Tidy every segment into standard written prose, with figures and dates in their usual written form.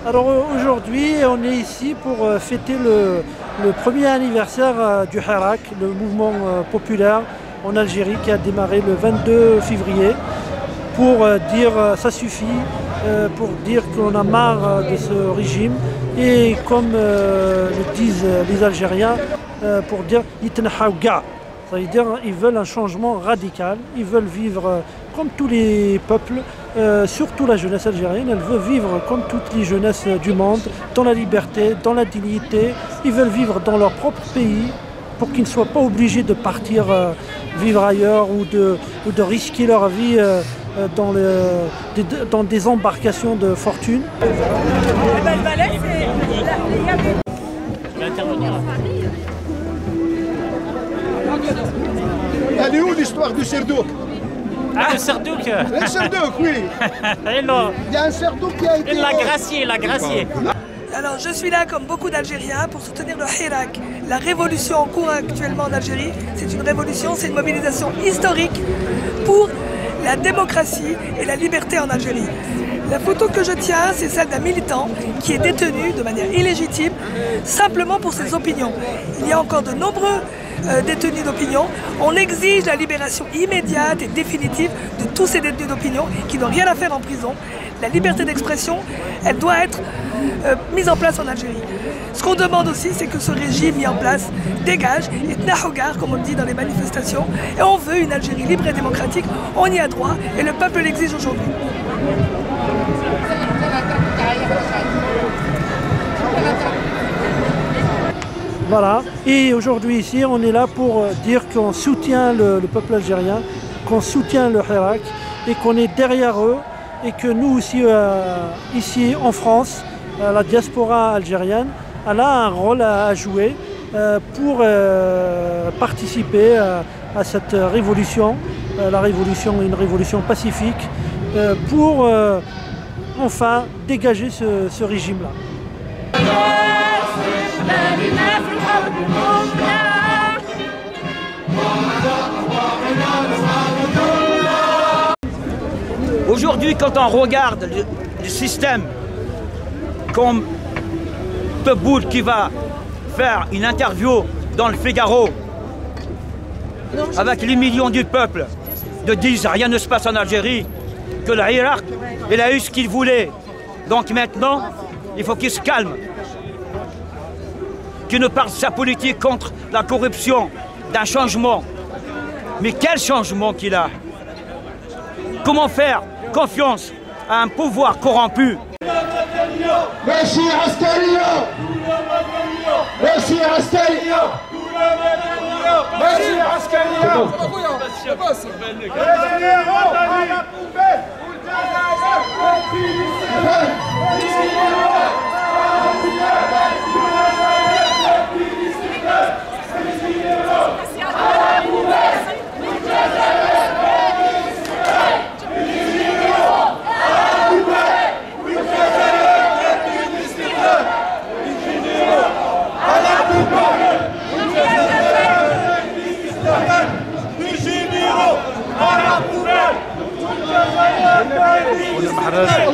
Alors aujourd'hui, on est ici pour fêter le premier anniversaire du Hirak, le mouvement populaire en Algérie qui a démarré le 22 février pour dire ça suffit, pour dire qu'on a marre de ce régime et comme le disent les Algériens, pour dire Yitnahaouga. Ça veut dire qu'ils veulent un changement radical, ils veulent vivre comme tous les peuples, surtout la jeunesse algérienne, elle veut vivre comme toutes les jeunesses du monde, dans la liberté, dans la dignité. Ils veulent vivre dans leur propre pays pour qu'ils ne soient pas obligés de partir vivre ailleurs ou de risquer leur vie dans des embarcations de fortune. Elle est où l'histoire du Serdouk? Ah, le Serdouk. Le Serdouk, oui. Il y a un Serdouk qui a été... Il l'a gracié. Alors je suis là comme beaucoup d'Algériens pour soutenir le Hirak. La révolution en cours actuellement en Algérie, c'est une révolution, c'est une mobilisation historique pour la démocratie et la liberté en Algérie. La photo que je tiens, c'est celle d'un militant qui est détenu de manière illégitime simplement pour ses opinions. Il y a encore de nombreux détenus d'opinion. On exige la libération immédiate et définitive de tous ces détenus d'opinion qui n'ont rien à faire en prison. La liberté d'expression, elle doit être mise en place en Algérie. Ce qu'on demande aussi, c'est que ce régime mis en place dégage, et Tnahougar, comme on le dit dans les manifestations, et on veut une Algérie libre et démocratique, on y a droit, et le peuple l'exige aujourd'hui. Voilà, et aujourd'hui ici, on est là pour dire qu'on soutient le peuple algérien, qu'on soutient le Hirak, et qu'on est derrière eux, et que nous aussi, ici en France, la diaspora algérienne, elle a un rôle à jouer pour participer à cette révolution. La révolution est une révolution pacifique pour enfin dégager ce régime-là. Aujourd'hui, quand on regarde le système comme Tebboune qui va faire une interview dans le Figaro avec les millions du peuple, de dire rien ne se passe en Algérie, que le Hirak, il a eu ce qu'il voulait. Donc maintenant, il faut qu'il se calme, qu'il ne parle de sa politique contre la corruption, d'un changement. Mais quel changement qu'il a? Comment faire confiance à un pouvoir corrompu? ماشي عسكرية ماشي عسكرية ماشي عسكرية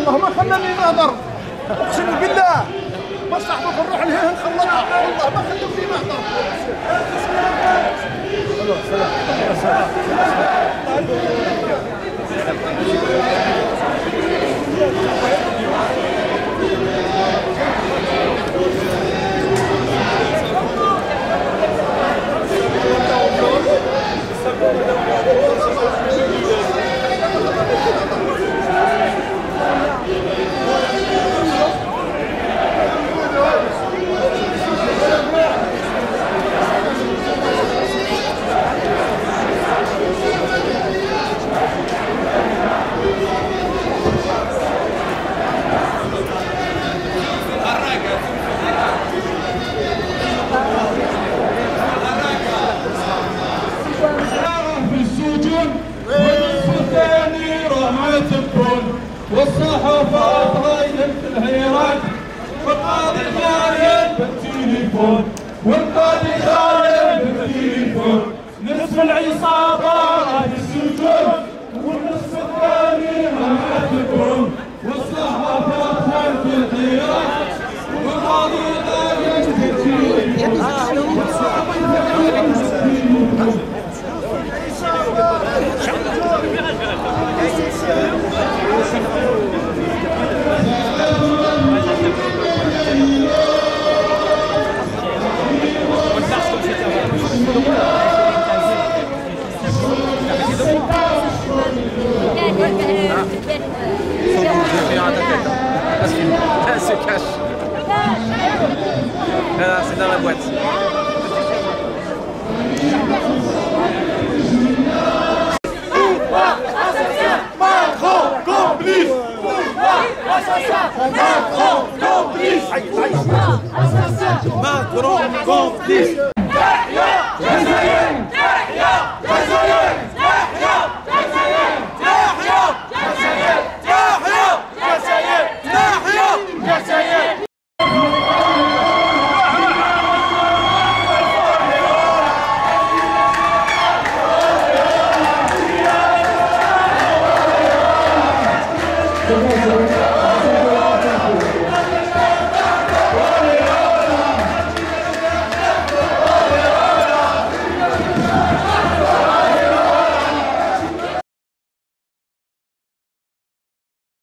اللهم خلني نهضر اقسم بالله ما صاحبك نروح لهنا نخلطها والله ما خلوني نهضر في السوق والصحافة رايدة في الحيران، والقاضي غايب بالتليفون، والقاضي غايب بالتليفون. نصف العصابة غادي السجون، والنصف الثاني معاتبهم، والصحافة خلف الحيران، والقاضي غايب بالتليفون. Elle se cache. Là, c'est dans la boîte. Macron complice. Macron complice. Macron complice.